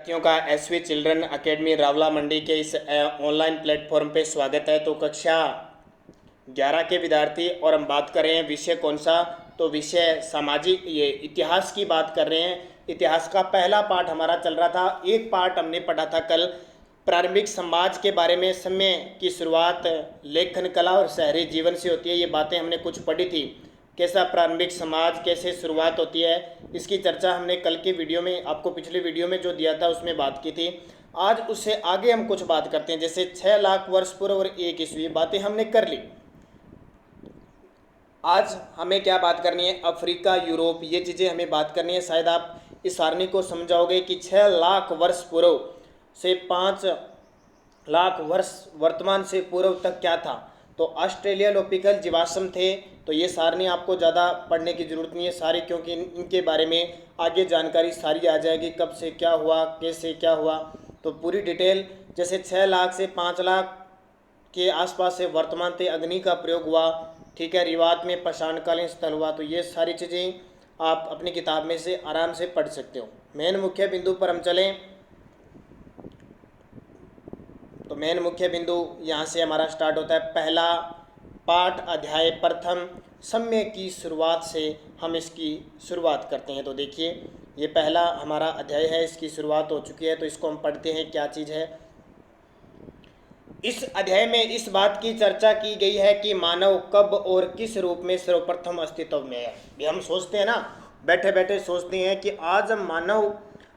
विद्यार्थियों का SV children academy Rawla मंडी के इस ऑनलाइन प्लेटफॉर्म पे स्वागत है। तो कक्षा 11 के विद्यार्थी और हम बात कर रहे हैं विषय कौन सा, तो विषय सामाजिक ये इतिहास की बात कर रहे हैं। इतिहास का पहला पाठ हमारा चल रहा था। एक पाठ हमने पढ़ा था कल, प्रारंभिक समाज के बारे में। समय की शुरुआत लेखन कला और शहरी जीवन से होती है, ये बातें हमने कुछ पढ़ी थी। कैसा प्रारंभिक समाज, कैसे शुरुआत होती है, इसकी चर्चा हमने कल के वीडियो में, आपको पिछले वीडियो में जो दिया था उसमें बात की थी। आज उससे आगे हम कुछ बात करते हैं, जैसे 6 लाख वर्ष पूर्व और 1 ईस्वी, बातें हमने कर ली। आज हमें क्या बात करनी है, अफ्रीका, यूरोप, ये चीज़ें हमें बात करनी है। शायद आप इस सारणी को समझाओगे कि 6 लाख वर्ष पूर्व से 5 लाख वर्ष वर्तमान से पूर्व तक क्या था, तो ऑस्ट्रेलियालोपिकल जीवाश्म थे। तो ये सारणी आपको ज़्यादा पढ़ने की ज़रूरत नहीं है सारी, क्योंकि इनके बारे में आगे जानकारी सारी आ जाएगी, कब से क्या हुआ, कैसे क्या हुआ, तो पूरी डिटेल। जैसे 6 लाख से 5 लाख के आसपास से वर्तमान थे, अग्नि का प्रयोग हुआ, ठीक है, रिवात में पाषाणकालीन स्थल हुआ। तो ये सारी चीज़ें आप अपनी किताब में से आराम से पढ़ सकते हो। मेन मुख्य बिंदु पर हम चलें तो मेन मुख्य बिंदु यहाँ से हमारा स्टार्ट होता है। पहला पाठ अध्याय प्रथम, समय की शुरुआत से हम इसकी शुरुआत करते हैं। तो देखिए, ये पहला हमारा अध्याय है, इसकी शुरुआत हो चुकी है। तो इसको हम पढ़ते हैं, क्या चीज़ है। इस अध्याय में इस बात की चर्चा की गई है कि मानव कब और किस रूप में सर्वप्रथम अस्तित्व में है। ये हम सोचते हैं ना, बैठे बैठे सोचते हैं कि आज हम मानव,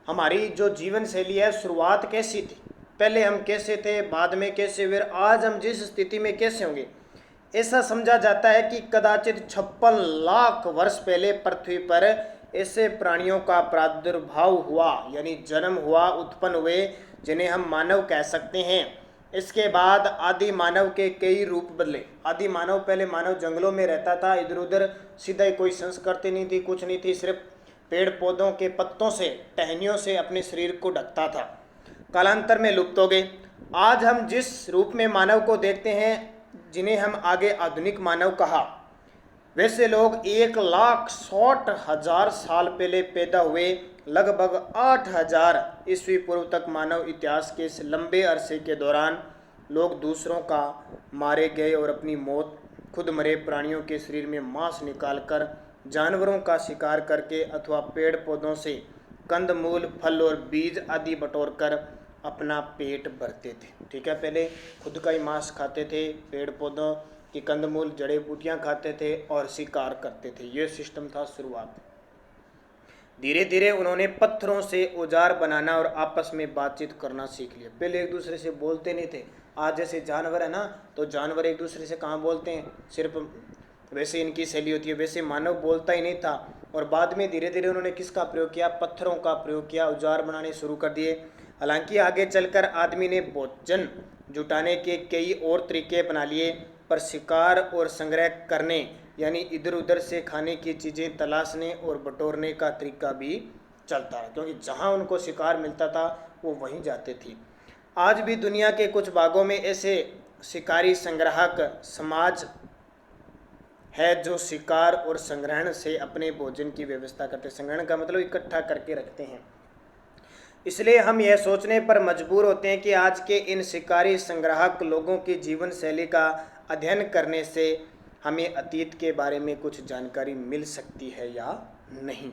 हमारी जो जीवन शैली है, शुरुआत कैसी थी, पहले हम कैसे थे, बाद में कैसे हुए, आज हम जिस स्थिति में कैसे होंगे। ऐसा समझा जाता है कि कदाचित 56 लाख वर्ष पहले पृथ्वी पर ऐसे प्राणियों का प्रादुर्भाव हुआ, यानी जन्म हुआ, उत्पन्न हुए, जिन्हें हम मानव कह सकते हैं। इसके बाद आदि मानव के कई रूप बदले। आदि मानव, पहले मानव जंगलों में रहता था, इधर उधर सीधा कोई संस्कृति नहीं थी, कुछ नहीं थी, सिर्फ पेड़ पौधों के पत्तों से, टहनियों से अपने शरीर को ढकता था। कालांतर में लुप्त हो गए। आज हम जिस रूप में मानव को देखते हैं, जिन्हें हम आगे आधुनिक मानव कहा, वैसे लोग 1,60,000 साल पहले पैदा हुए। लगभग 8,000 ईस्वी पूर्व तक मानव इतिहास के इस लंबे अरसे के दौरान लोग दूसरों का मारे गए और अपनी मौत खुद मरे प्राणियों के शरीर में मांस निकालकर, जानवरों का शिकार करके अथवा पेड़ पौधों से कंदमूल, फल और बीज आदि बटोरकर अपना पेट भरते थे। ठीक है, पहले खुद का ही मांस खाते थे, पेड़ पौधों की कंदमूल, जड़ी बूटियाँ खाते थे और शिकार करते थे। ये सिस्टम था शुरुआत। धीरे धीरे उन्होंने पत्थरों से औजार बनाना और आपस में बातचीत करना सीख लिया। पहले एक दूसरे से बोलते नहीं थे। आज जैसे जानवर है ना, तो जानवर एक दूसरे से कहाँ बोलते हैं, सिर्फ वैसे इनकी शैली होती है, वैसे मानव बोलता ही नहीं था। और बाद में धीरे धीरे उन्होंने किसका प्रयोग किया, पत्थरों का प्रयोग किया, औजार बनाने शुरू कर दिए। हालांकि आगे चलकर आदमी ने भोजन जुटाने के कई और तरीके बना लिए, पर शिकार और संग्रह करने, यानी इधर उधर से खाने की चीज़ें तलाशने और बटोरने का तरीका भी चलता है, क्योंकि जहाँ उनको शिकार मिलता था वो वहीं जाते थे। आज भी दुनिया के कुछ भागों में ऐसे शिकारी संग्राहक समाज है जो शिकार और संग्रहण से अपने भोजन की व्यवस्था करते हैं। संग्रहण का मतलब इकट्ठा करके रखते हैं। इसलिए हम यह सोचने पर मजबूर होते हैं कि आज के इन शिकारी संग्राहक लोगों की जीवन शैली का अध्ययन करने से हमें अतीत के बारे में कुछ जानकारी मिल सकती है या नहीं।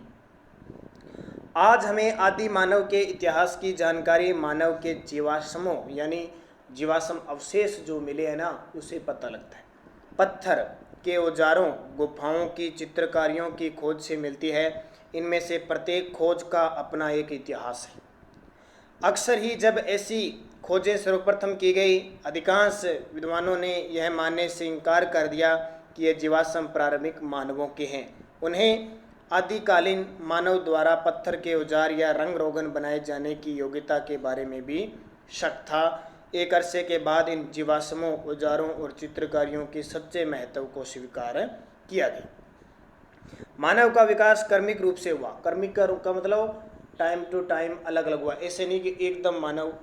आज हमें आदि मानव के इतिहास की जानकारी मानव के जीवाश्मों, यानी जीवाश्म अवशेष जो मिले हैं ना, उसे पता लगता है। पत्थर के औजारों, गुफाओं की चित्रकारियों की खोज से मिलती है। इनमें से प्रत्येक खोज का अपना एक इतिहास है। अक्सर ही जब ऐसी खोजें सर्वप्रथम की गई, अधिकांश विद्वानों ने यह मानने से इनकार कर दिया कि ये जीवाश्म प्रारंभिक मानवों के हैं। उन्हें आदिकालीन मानव द्वारा पत्थर के औजार या रंग रोगन बनाए जाने की योग्यता के बारे में भी शक था। एक अरसे के बाद इन जीवाश्मों, औजारों और चित्रकारियों के सच्चे महत्व को स्वीकार किया गया। मानव का विकास क्रमिक रूप से हुआ। क्रमिक का मतलब टाइम टू टाइम अलग अलग हुआ। ऐसे नहीं कि एकदम मानव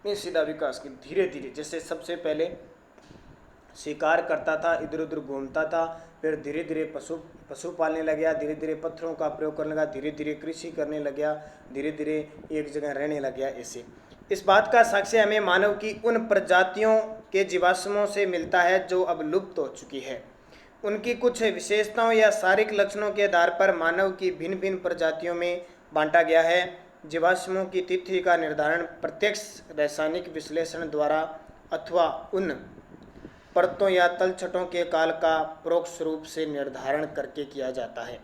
ने सीधा विकास किया, धीरे धीरे। जैसे सबसे पहले शिकार करता था, इधर उधर घूमता था, फिर धीरे धीरे पशु पालने लग गया, धीरे धीरे पत्थरों का प्रयोग करने लगा, धीरे धीरे कृषि करने लग गया, धीरे धीरे एक जगह रहने लग गया। ऐसे इस बात का साक्ष्य हमें मानव की उन प्रजातियों के जीवाश्मों से मिलता है जो अब लुप्त हो चुकी है। उनकी कुछ विशेषताओं या शारीरिक लक्षणों के आधार पर मानव की भिन्न भिन्न प्रजातियों में बांटा गया है। जीवाश्मों की तिथि का निर्धारण प्रत्यक्ष रासायनिक विश्लेषण द्वारा अथवा उन परतों या तलछटों के काल का परोक्ष रूप से निर्धारण करके किया जाता है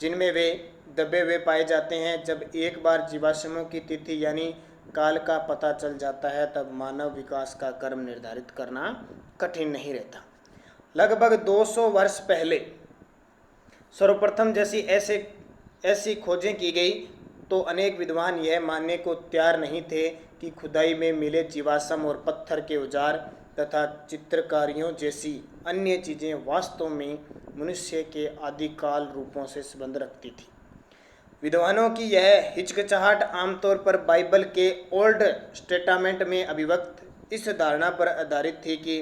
जिनमें वे दबे हुए पाए जाते हैं। जब एक बार जीवाश्मों की तिथि यानी काल का पता चल जाता है तब मानव विकास का क्रम निर्धारित करना कठिन नहीं रहता। लगभग 200 वर्ष पहले सर्वप्रथम जैसी ऐसी खोजें की गई तो अनेक विद्वान यह मानने को तैयार नहीं थे कि खुदाई में मिले जीवाश्म और पत्थर के औजार तथा चित्रकारियों जैसी अन्य चीज़ें वास्तव में मनुष्य के आदिकाल रूपों से संबंध रखती थी। विद्वानों की यह हिचकिचाहट आमतौर पर बाइबल के ओल्ड टेस्टामेंट में अभिव्यक्त इस धारणा पर आधारित थी कि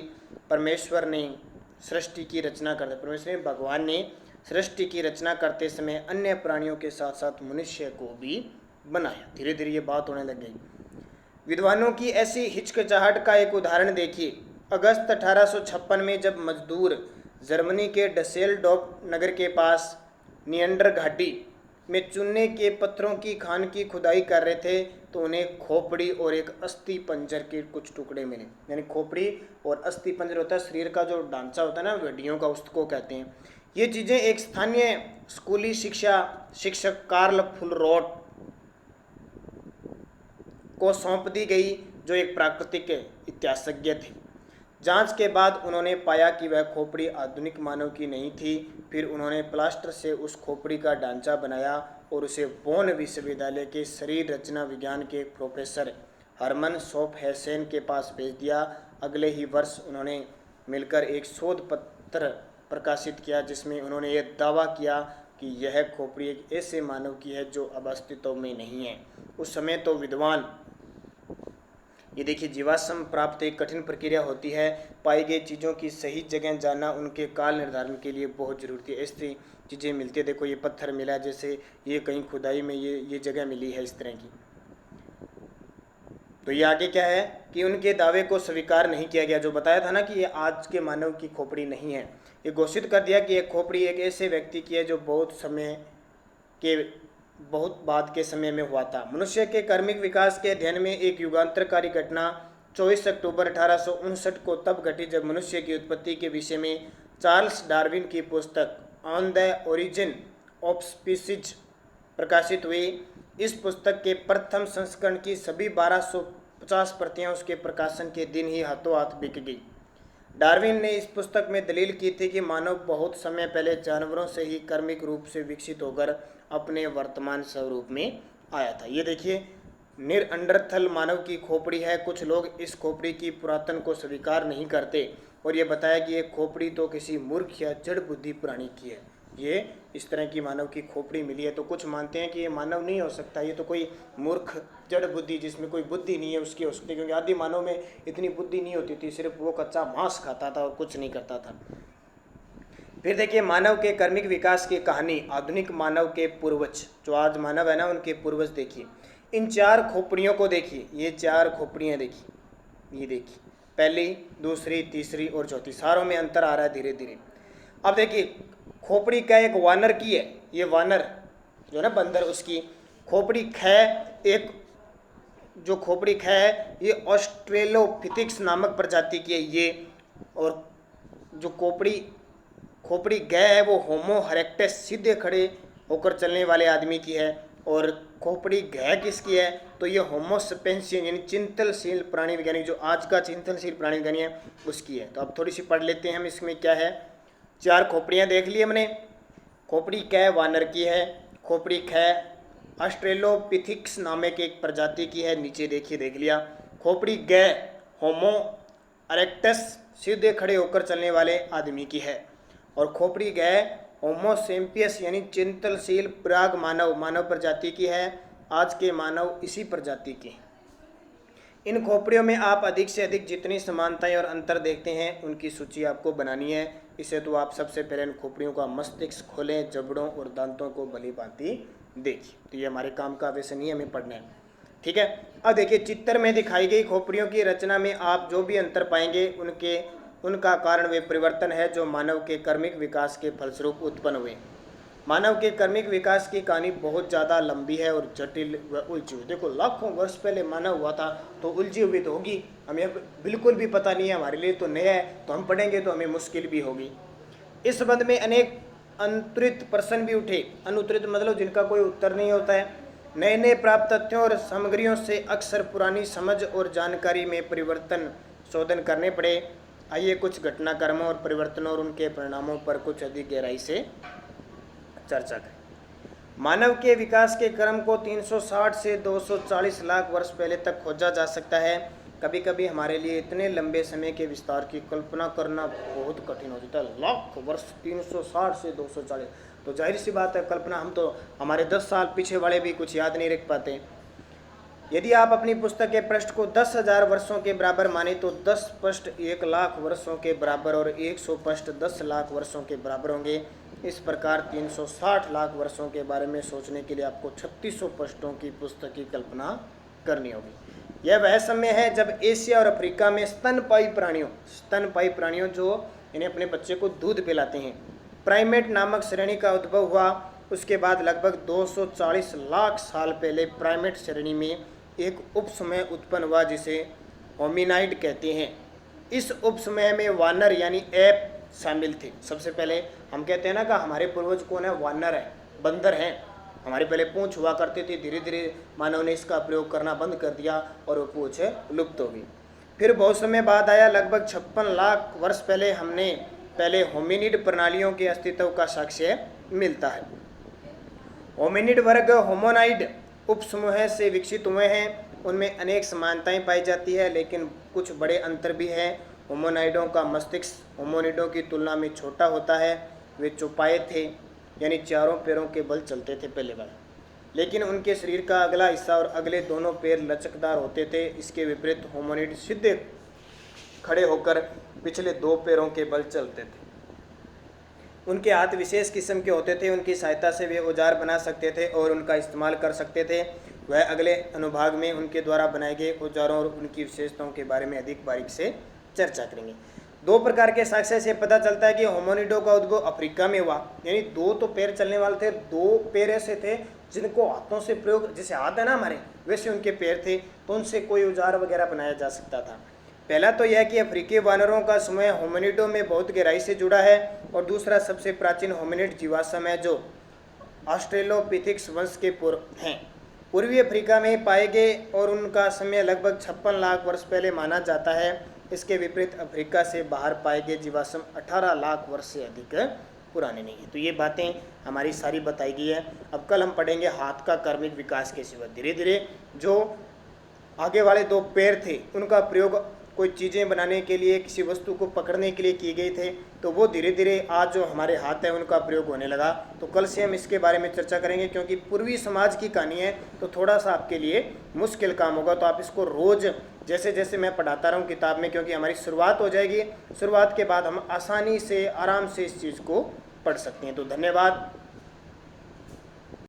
परमेश्वर ने भगवान ने सृष्टि की रचना करते समय अन्य प्राणियों के साथ साथ मनुष्य को भी बनाया। धीरे धीरे ये बात होने लग गई। विद्वानों की ऐसी हिचकिचाहट का एक उदाहरण देखिए। अगस्त 1856 में जब मजदूर जर्मनी के डसेलडॉर्फ नगर के पास नियंडर घाटी में चूने के पत्थरों की खान की खुदाई कर रहे थे तो उन्हें खोपड़ी और एक अस्थि पंजर के कुछ टुकड़े मिले। यानी खोपड़ी और अस्थि पंजर होता है शरीर का जो ढांचा होता है ना, हड्डियों का, उसको कहते हैं। ये चीज़ें एक स्थानीय स्कूली शिक्षक कार्ल फुलरोट को सौंप दी गई जो एक प्राकृतिक इतिहासज्ञ थे। जांच के बाद उन्होंने पाया कि वह खोपड़ी आधुनिक मानव की नहीं थी। फिर उन्होंने प्लास्टर से उस खोपड़ी का ढांचा बनाया और उसे बोन विश्वविद्यालय के शरीर रचना विज्ञान के प्रोफेसर हरमन शोपहेसेन के पास भेज दिया। अगले ही वर्ष उन्होंने मिलकर एक शोध पत्र प्रकाशित किया जिसमें उन्होंने ये दावा किया कि यह खोपड़ी एक ऐसे मानव की है जो अब अस्तित्व में नहीं है। उस समय तो विद्वान, ये देखिए, जीवाश्म प्राप्त एक कठिन प्रक्रिया होती है। पाई गई चीज़ों की सही जगह जानना उनके काल निर्धारण के लिए बहुत ज़रूरी है। ऐसी चीज़ें मिलती है, देखो ये पत्थर मिला, जैसे ये कहीं खुदाई में ये जगह मिली है इस तरह की। तो ये आगे क्या है कि उनके दावे को स्वीकार नहीं किया गया। जो बताया था ना कि ये आज के मानव की खोपड़ी नहीं है, ये घोषित कर दिया कि यह खोपड़ी एक ऐसे व्यक्ति की है जो बहुत बाद के समय में हुआ था। मनुष्य के कार्मिक विकास के अध्ययन में एक युगांतरकारी घटना 24 अक्टूबर 1859 को तब घटी जब मनुष्य की उत्पत्ति के विषय में चार्ल्स डार्विन की पुस्तक on the origin of species प्रकाशित हुई। इस पुस्तक के प्रथम संस्करण की सभी 1250 प्रतियां उसके प्रकाशन के दिन ही हाथों हाथ बिक गई। डार्विन ने इस पुस्तक में दलील की थी कि मानव बहुत समय पहले जानवरों से ही कर्मिक रूप से विकसित होकर अपने वर्तमान स्वरूप में आया था। ये देखिए, निरअंडरथल मानव की खोपड़ी है। कुछ लोग इस खोपड़ी की पुरातन को स्वीकार नहीं करते और ये बताया कि ये खोपड़ी तो किसी मूर्ख या जड़ बुद्धि प्राणी की है। ये इस तरह की मानव की खोपड़ी मिली है, तो कुछ मानते हैं कि ये मानव नहीं हो सकता, ये तो कोई मूर्ख जड़ बुद्धि जिसमें कोई बुद्धि नहीं है उसकी हो सकती है, क्योंकि आदि मानव में इतनी बुद्धि नहीं होती थी, सिर्फ वो कच्चा मांस खाता था और कुछ नहीं करता था। फिर देखिए, मानव के कर्मिक विकास की कहानी। आधुनिक मानव के पूर्वज, जो आज मानव है ना, उनके पूर्वज देखिए। इन 4 खोपड़ियों को देखिए, ये 4 खोपड़ियाँ देखिए, ये देखिए, पहली, दूसरी, तीसरी और चौथी, सारों में अंतर आ रहा है धीरे धीरे। अब देखिए, खोपड़ी क्या एक वानर की है, ये वानर जो है ना, बंदर, उसकी खोपड़ी खै, एक जो खोपड़ी खै है ये ऑस्ट्रेलोपिथिक्स नामक प्रजाति की है ये। और जो खोपड़ी गै है वो होमो इरेक्टस, सीधे खड़े होकर चलने वाले आदमी की है। और खोपड़ी घै किसकी है, तो ये होमो सपेंशियन यानी चिंतनशील प्राणी वैज्ञानिक, जो आज का चिंतनशील प्राणी वैज्ञानिक है, उसकी है। तो अब थोड़ी सी पढ़ लेते हैं हम, इसमें क्या है। 4 खोपड़ियाँ देख ली हमने। खोपड़ी कै वानर की है, खोपड़ी खै ऑस्ट्रेलोपिथिक्स नामक एक प्रजाति की है, नीचे देखिए, देख लिया। खोपड़ी गै होमो इरेक्टस, सीधे खड़े होकर चलने वाले आदमी की है। और खोपड़ी गै होमो सेपियंस यानी चिंतनशील प्राग मानव प्रजाति की है। आज के मानव इसी प्रजाति के। इन खोपड़ियों में आप अधिक से अधिक जितनी समानताएं और अंतर देखते हैं उनकी सूची आपको बनानी है। इसे तो आप सबसे पहले इन खोपड़ियों का मस्तिष्क खोलें, जबड़ों और दांतों को भली भांति देखिए। तो ये हमारे काम का वैसे नहीं हमें पढ़ना है, ठीक है। अब देखिए चित्र में दिखाई गई खोपड़ियों की रचना में आप जो भी अंतर पाएंगे उनका कारण वे परिवर्तन है जो मानव के कर्मिक विकास के फलस्वरूप उत्पन्न हुए। मानव के कर्मिक विकास की कहानी बहुत ज़्यादा लंबी है और जटिल व उलझी हुई। देखो लाखों वर्ष पहले मानव हुआ था तो उलझी हुई तो होगी, हमें बिल्कुल भी पता नहीं है, हमारे लिए तो नया है, तो हम पढ़ेंगे तो हमें मुश्किल भी होगी। इस संबंध में अनेक अनुत्तरित प्रश्न भी उठे। अनुत्तरित मतलब जिनका कोई उत्तर नहीं होता है। नए नए प्राप्त तथ्यों और सामग्रियों से अक्सर पुरानी समझ और जानकारी में परिवर्तन शोधन करने पड़े। आइए कुछ घटनाक्रमों और परिवर्तनों और उनके परिणामों पर कुछ अधिक गहराई से चर्चा करें। मानव के विकास के क्रम को 360 से 240 लाख वर्ष पहले तक खोजा जा सकता है। कभी कभी हमारे लिए इतने लंबे समय के विस्तार की कल्पना करना बहुत कठिन हो जाता है। लाख वर्ष 360 से 240, तो जाहिर सी बात है कल्पना, हम तो हमारे 10 साल पीछे वाले भी कुछ याद नहीं रख पाते। यदि आप अपनी पुस्तक के पृष्ठ को 10,000 वर्षों के बराबर माने तो 10 पृष्ठ 1 लाख वर्षों के बराबर और 100 पृष्ठ 10 लाख वर्षों के बराबर होंगे। इस प्रकार 360 लाख वर्षों के बारे में सोचने के लिए आपको 3600 पृष्ठों की पुस्तक की कल्पना करनी होगी। यह वह समय है जब एशिया और अफ्रीका में स्तनपायी प्राणियों जो इन्हें अपने बच्चे को दूध पिलाते हैं, प्राइमेट नामक श्रेणी का उद्भव हुआ। उसके बाद लगभग 240 लाख साल पहले प्राइमेट श्रेणी में एक उपसमूह उत्पन्न हुआ जिसे होमिनाइड कहते हैं। इस उपसमूह में वानर यानी एप शामिल थे। सबसे पहले हम कहते हैं ना कि हमारे पूर्वज कौन है, वानर है, बंदर हैं। हमारे पहले पूंछ हुआ करती थी, धीरे धीरे मानव ने इसका प्रयोग करना बंद कर दिया और वो पूंछ लुप्त हो गई। फिर बहुत समय बाद आया, लगभग 56 लाख वर्ष पहले हमने पहले होमिनिड प्रणालियों के अस्तित्व का साक्ष्य मिलता है। होमिनिड वर्ग होमोनाइड उपसमूह से विकसित हुए हैं। उनमें अनेक समानताएं पाई जाती है लेकिन कुछ बड़े अंतर भी हैं। होमोनाइडों का मस्तिष्क होमोनिडों की तुलना में छोटा होता है। वे चौपाए थे यानी चारों पैरों के बल चलते थे पहले बार, लेकिन उनके शरीर का अगला हिस्सा और अगले दोनों पैर लचकदार होते थे। इसके विपरीत होमोनिड सीधे खड़े होकर पिछले 2 पैरों के बल चलते थे। उनके हाथ विशेष किस्म के होते थे, उनकी सहायता से वे औजार बना सकते थे और उनका इस्तेमाल कर सकते थे। वह अगले अनुभाग में उनके द्वारा बनाए गए औजारों और उनकी विशेषताओं के बारे में अधिक बारीक से चर्चा करेंगे। 2 प्रकार के साक्ष्य से पता चलता है कि होमोनिडो का उद्भव अफ्रीका में हुआ, यानी 2 तो पैर चलने वाले थे, 2 पैर ऐसे थे जिनको हाथों से प्रयोग, जैसे हाथ है ना हमारे, वैसे उनके पैर थे, तो उनसे कोई औजार वगैरह बनाया जा सकता था। पहला तो यह कि अफ्रीकी वानरों का समूह होमिनिडो में बहुत गहराई से जुड़ा है, और दूसरा सबसे प्राचीन होमिनिड जीवाश्म है जो ऑस्ट्रेलोपिथिक्स वंश के हैं, पूर्वी अफ्रीका में पाए गए और उनका समय लगभग 56 लाख वर्ष पहले माना जाता है। इसके विपरीत अफ्रीका से बाहर पाए गए जीवाश्म 18 लाख वर्ष से अधिक पुराने नहीं है। तो ये बातें हमारी सारी बताई गई है। अब कल हम पढ़ेंगे हाथ का कर्मिक विकास कैसे हुआ। धीरे धीरे जो आगे वाले 2 पैर थे उनका प्रयोग कोई चीज़ें बनाने के लिए, किसी वस्तु को पकड़ने के लिए किए गए थे, तो वो धीरे धीरे आज जो हमारे हाथ है उनका प्रयोग होने लगा। तो कल से हम इसके बारे में चर्चा करेंगे, क्योंकि पूर्वी समाज की कहानी है तो थोड़ा सा आपके लिए मुश्किल काम होगा। तो आप इसको रोज़ जैसे जैसे मैं पढ़ाता रहूँ किताब में, क्योंकि हमारी शुरुआत हो जाएगी, शुरुआत के बाद हम आसानी से आराम से इस चीज़ को पढ़ सकते हैं। तो धन्यवाद।